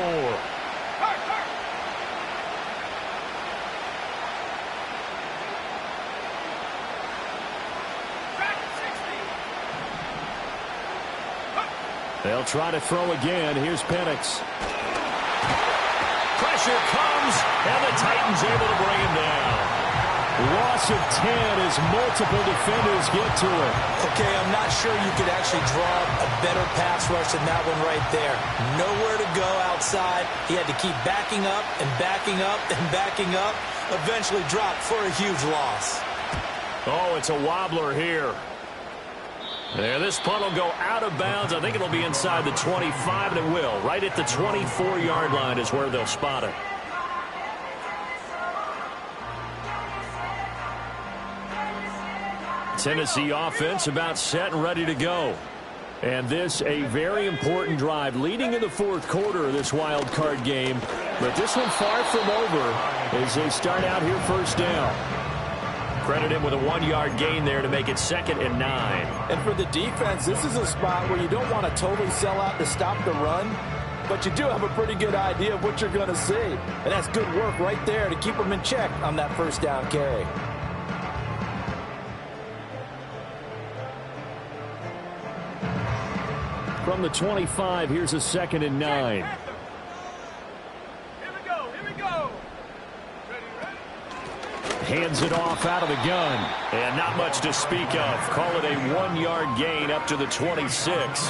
They'll try to throw again. Here's Penix. Pressure comes, and the Titans able to bring him down. Loss of 10 as multiple defenders get to it. Okay, I'm not sure you could actually draw a better pass rush than that one right there. Nowhere to go outside. He had to keep backing up and backing up and backing up. Eventually dropped for a huge loss. Oh, it's a wobbler here. There, this punt will go out of bounds. I think it'll be inside the 25, and it will. Right at the 24-yard line is where they'll spot it. Tennessee offense about set and ready to go. And this a very important drive leading in the fourth quarter of this wild card game. But this one far from over as they start out here 1st down. Credit him with a 1-yard gain there to make it 2nd and 9. And for the defense, this is a spot where you don't want to totally sell out to stop the run, but you do have a pretty good idea of what you're going to see. And that's good work right there to keep them in check on that 1st down carry. From the 25, here's a 2nd and 9. Here we go. Hands it off out of the gun. And not much to speak of. Call it a 1-yard gain up to the 26.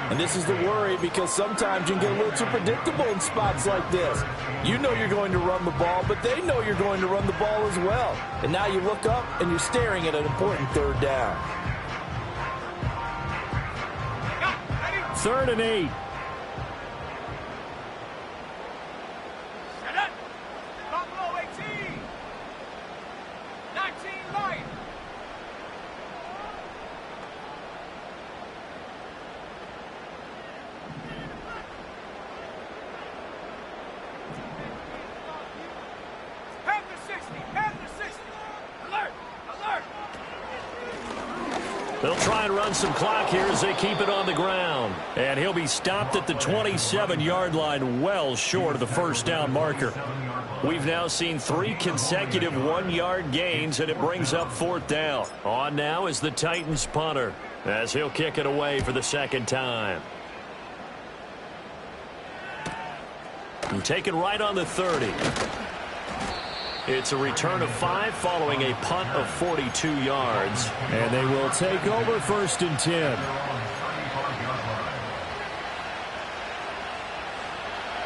And this is the worry, because sometimes you can get a little too predictable in spots like this. You know you're going to run the ball, but they know you're going to run the ball as well. And now you look up and you're staring at an important 3rd down. 3rd and 8. Set up. Buffalo 18. 19 Lions. Panther 60. Panther 60. Alert. Alert. They'll try and run some clock here as they keep it on the ground. And he'll be stopped at the 27-yard line, well short of the 1st down marker. We've now seen 3 consecutive 1-yard gains, and it brings up 4th down. On now is the Titans punter as he'll kick it away for the 2nd time. And take it right on the 30. It's a return of 5 following a punt of 42 yards. And they will take over 1st and 10.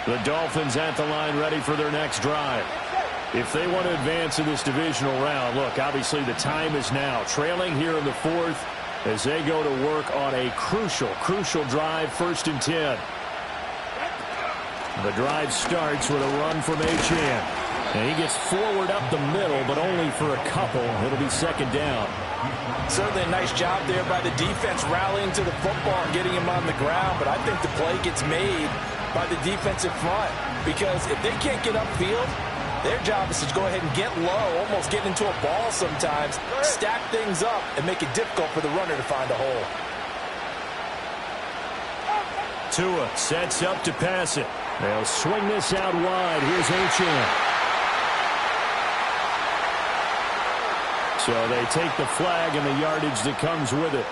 The Dolphins at the line ready for their next drive. If they want to advance in this divisional round, look, obviously the time is now. Trailing here in the 4th as they go to work on a crucial drive, 1st and 10. The drive starts with a run from Achane. And he gets forward up the middle, but only for a couple. It'll be second down. Certainly a nice job there by the defense rallying to the football and getting him on the ground. But I think the play gets made by the defensive front. Because if they can't get upfield, their job is to go ahead and get low, almost get into a ball sometimes, stack things up, and make it difficult for the runner to find a hole. Tua sets up to pass it. They'll swing this out wide. Here's Achane. So they take the flag and the yardage that comes with it.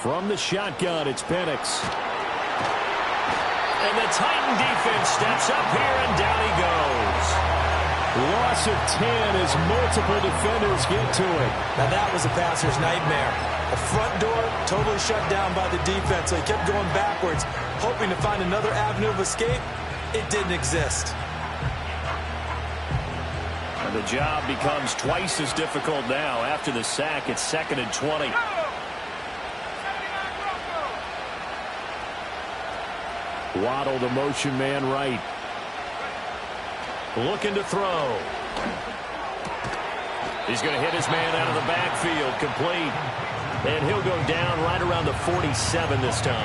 From the shotgun, it's Penix. And the Titan defense steps up here, and down he goes. Loss of 10 as multiple defenders get to it. Now that was a passer's nightmare. The front door totally shut down by the defense, so he kept going backwards, hoping to find another avenue of escape. It didn't exist. And the job becomes twice as difficult now. After the sack, it's 2nd and 20. Waddle, the motion man right. Looking to throw. He's going to hit his man out of the backfield. Complete. And he'll go down right around the 47 this time.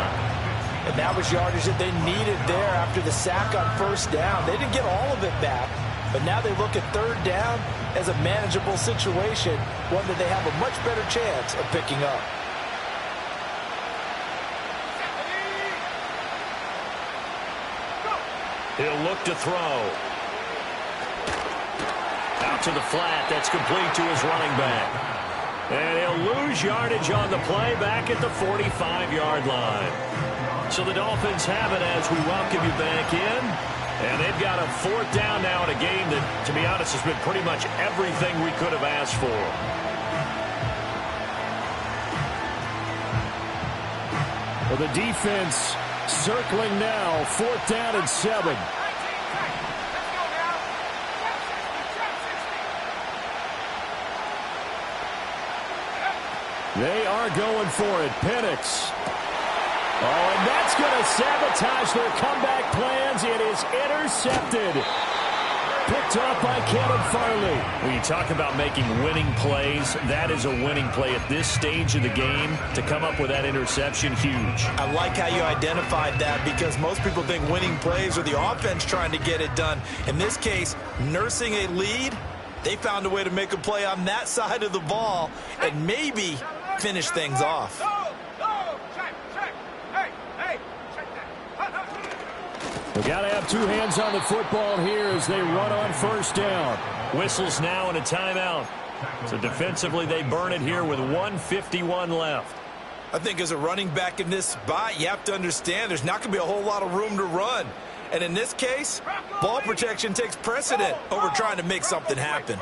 And that was yardage that they needed there after the sack on first down. They didn't get all of it back, but now they look at third down as a manageable situation, one that they have a much better chance of picking up. He'll look to throw. Out to the flat. That's complete to his running back. And he'll lose yardage on the play back at the 45-yard line. So the Dolphins have it as we welcome you back in. And they've got a 4th down now in a game that, to be honest, has been pretty much everything we could have asked for. Well, the defense circling now, 4th down and 7. They are going for it. Penix. Oh, and that's going to sabotage their comeback plans. It is intercepted. Picked up by Kevin Farley. When you talk about making winning plays, that is a winning play at this stage of the game. To come up with that interception, huge. I like how you identified that, because most people think winning plays are the offense trying to get it done. In this case, nursing a lead, they found a way to make a play on that side of the ball and maybe finish things off. We got to have two hands on the football here as they run on first down. Whistles now and a timeout. So defensively, they burn it here with 1:51 left. I think as a running back in this spot, you have to understand there's not going to be a whole lot of room to run. And in this case, ball protection takes precedent over trying to make something happen.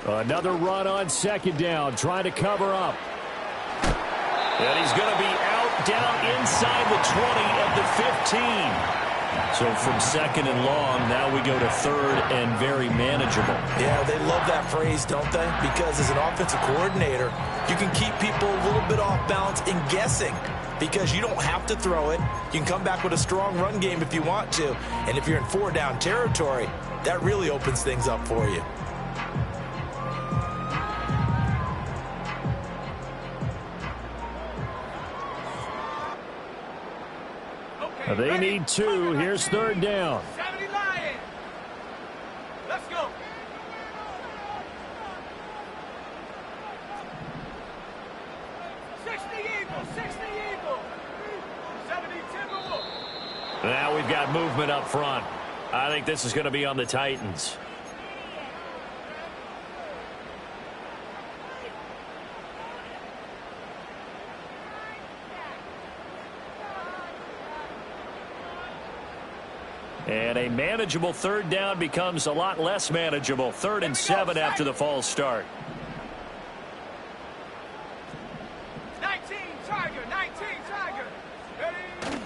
Another run on second down, trying to cover up. And he's going to be out down inside the 20 at the 15. So from second and long, now we go to third and very manageable. Yeah, they love that phrase, don't they? Because as an offensive coordinator, you can keep people a little bit off balance and guessing, because you don't have to throw it. You can come back with a strong run game if you want to. And if you're in 4-down territory, that really opens things up for you. They need two. Here's third down. 70 Lions. Let's go. 60 Eagles. 60 Eagles. 70 Timberwolves. Now we've got movement up front. I think this is going to be on the Titans. And a manageable third down becomes a lot less manageable. 3rd and 7 after the false start. 19 Tiger, 19 Tiger. Ready?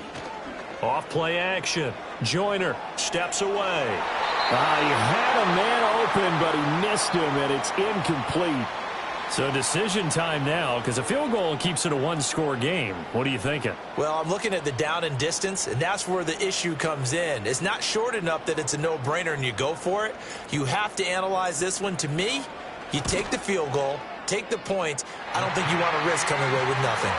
Off play action. Joyner steps away. He had a man open, but he missed him, and it's incomplete. So decision time now, because a field goal keeps it a one-score game. What are you thinking? Well, I'm looking at the down and distance, and that's where the issue comes in. It's not short enough that it's a no-brainer and you go for it. You have to analyze this one. To me, you take the field goal, take the points. I don't think you want to risk coming away with nothing.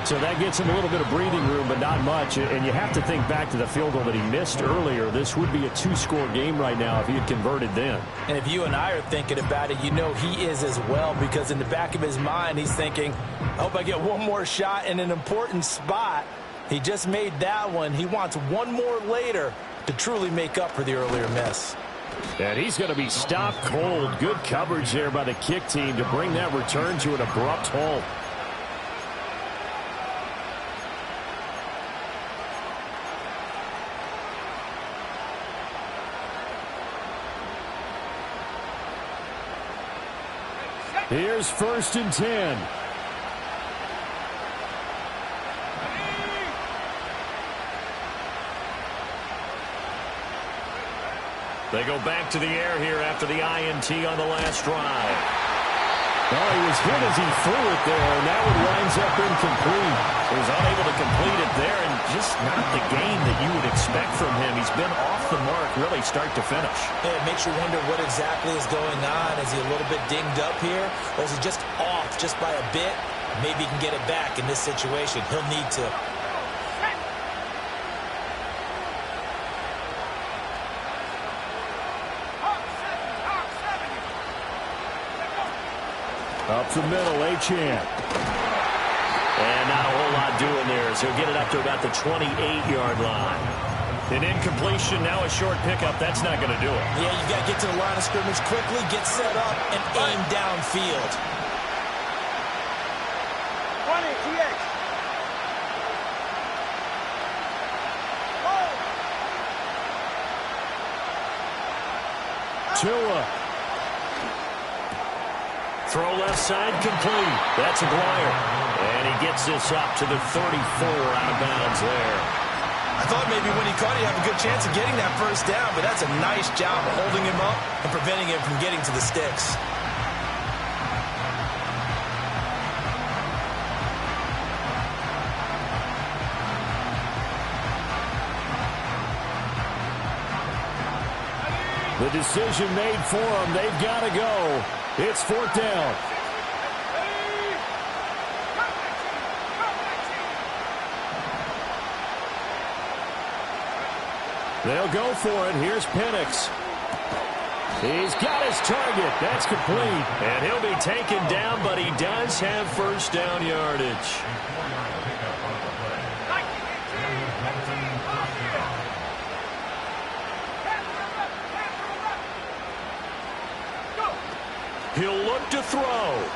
So that gets him a little bit of breathing room, but not much. And you have to think back to the field goal that he missed earlier. This would be a 2-score game right now if he had converted then. And if you and I are thinking about it, you know he is as well, because in the back of his mind, he's thinking, I hope I get one more shot in an important spot. He just made that one. He wants one more later to truly make up for the earlier miss. And he's going to be stopped cold. Good coverage there by the kick team to bring that return to an abrupt halt. Here's 1st and 10. They go back to the air here after the INT on the last drive. Oh, he was hit as he threw it there, and that one winds up incomplete. He was unable to complete it there, and just not the game that you would expect from him. He's been off the mark really start to finish. Yeah, it makes you wonder what exactly is going on. Is he a little bit dinged up here, or is he just off just by a bit? Maybe he can get it back in this situation. He'll need to. Up the middle, Achane. And not a whole lot doing there, so he'll get it up to about the 28-yard line. An incompletion, now a short pickup. That's not going to do it. Yeah, you've got to get to the line of scrimmage quickly, get set up, and aim downfield. 20 TX. Tua. Throw left side complete. That's Aguirre. And he gets this up to the 34 out of bounds there. I thought maybe when he caught it, he'd have a good chance of getting that first down, but that's a nice job of holding him up and preventing him from getting to the sticks. The decision made for them. They've got to go. It's 4th down. They'll go for it. Here's Penix. He's got his target. That's complete. And he'll be taken down, but he does have first down yardage. He'll look to throw.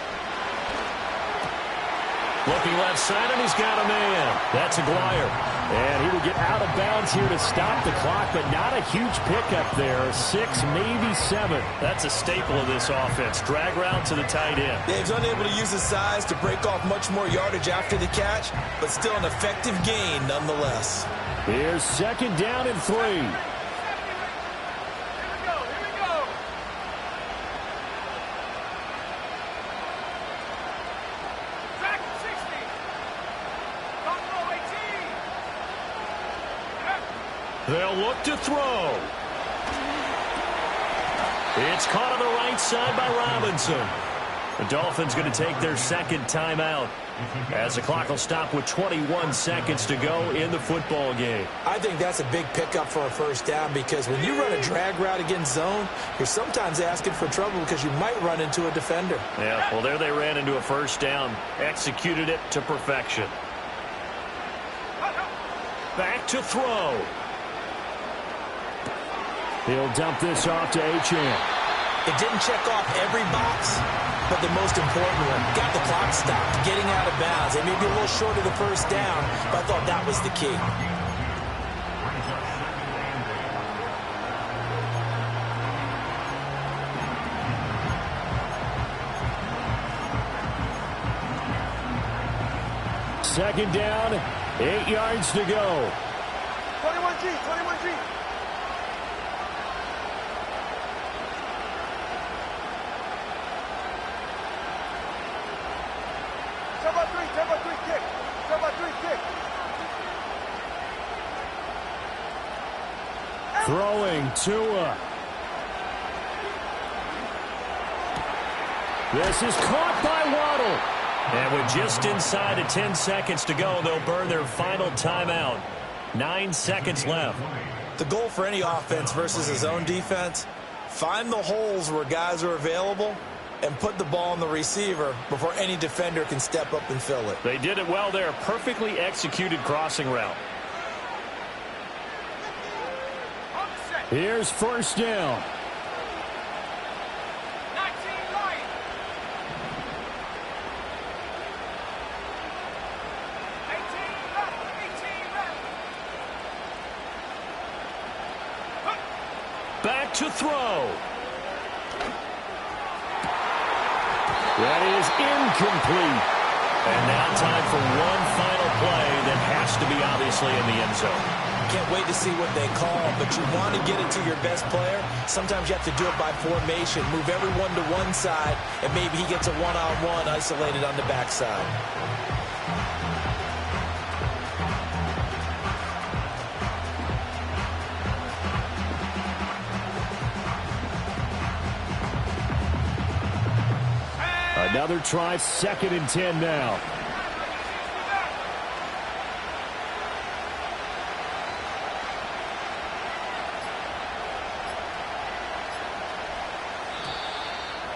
Looking left side, and he's got a man. That's Aguirre. And he will get out of bounds here to stop the clock, but not a huge pickup there. 6, maybe 7. That's a staple of this offense. Drag route to the tight end. Yeah, he's unable to use his size to break off much more yardage after the catch, but still an effective gain nonetheless. Here's 2nd down and 3. They'll look to throw. It's caught on the right side by Robinson. The Dolphins going to take their 2nd timeout as the clock will stop with 21 seconds to go in the football game. I think that's a big pickup for a first down, because when you run a drag route against zone, you're sometimes asking for trouble because you might run into a defender. Yeah, well, there they ran into a first down. Executed it to perfection. Back to throw. He'll dump this off to Achane. It didn't check off every box, but the most important one, got the clock stopped, getting out of bounds. They may be a little short of the first down, but I thought that was the key. Second down, 8 yards to go. 21G, 21G. Tempo 3 kick. Tempo 3 kick. Throwing Tua. This is caught by Waddle. And with just inside of 10 seconds to go, they'll burn their final timeout. 9 seconds left. The goal for any offense versus his own defense, find the holes where guys are available and put the ball on the receiver before any defender can step up and fill it. They did it well there. Perfectly executed crossing route. Here's first down. 19 Lions. 18 left. 18 left. Back to throw. That is incomplete. And now time for one final play that has to be obviously in the end zone. Can't wait to see what they call, but you want to get it to your best player. Sometimes you have to do it by formation. Move everyone to one side, and maybe he gets a one-on-one isolated on the backside. Another try, 2nd and 10 now.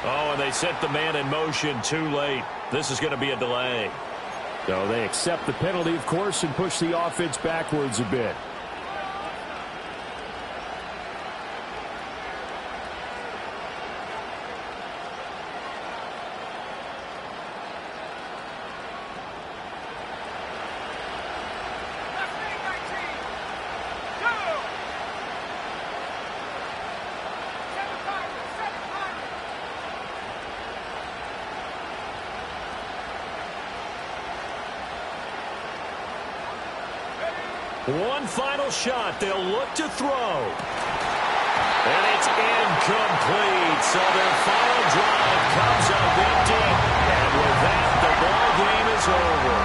Oh, and they set the man in motion too late. This is going to be a delay. So they accept the penalty, of course, and push the offense backwards a bit. One final shot. They'll look to throw. And it's incomplete. So their final drive comes up empty. And with that, the ball game is over.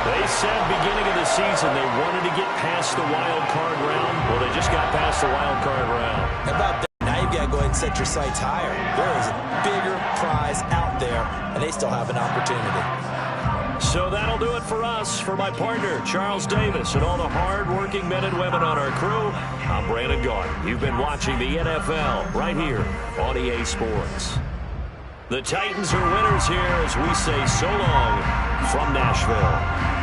They said beginning of the season they wanted to get past the wild card round. Well, they just got past the wild card round. How about that? Now you've got to go ahead and set your sights higher. There is a bigger prize out there, and they still have an opportunity. So that'll do it for us. For my partner, Charles Davis, and all the hard-working men and women on our crew, I'm Brandon Gaudin. You've been watching the NFL right here on EA Sports. The Titans are winners here as we say so long from Nashville.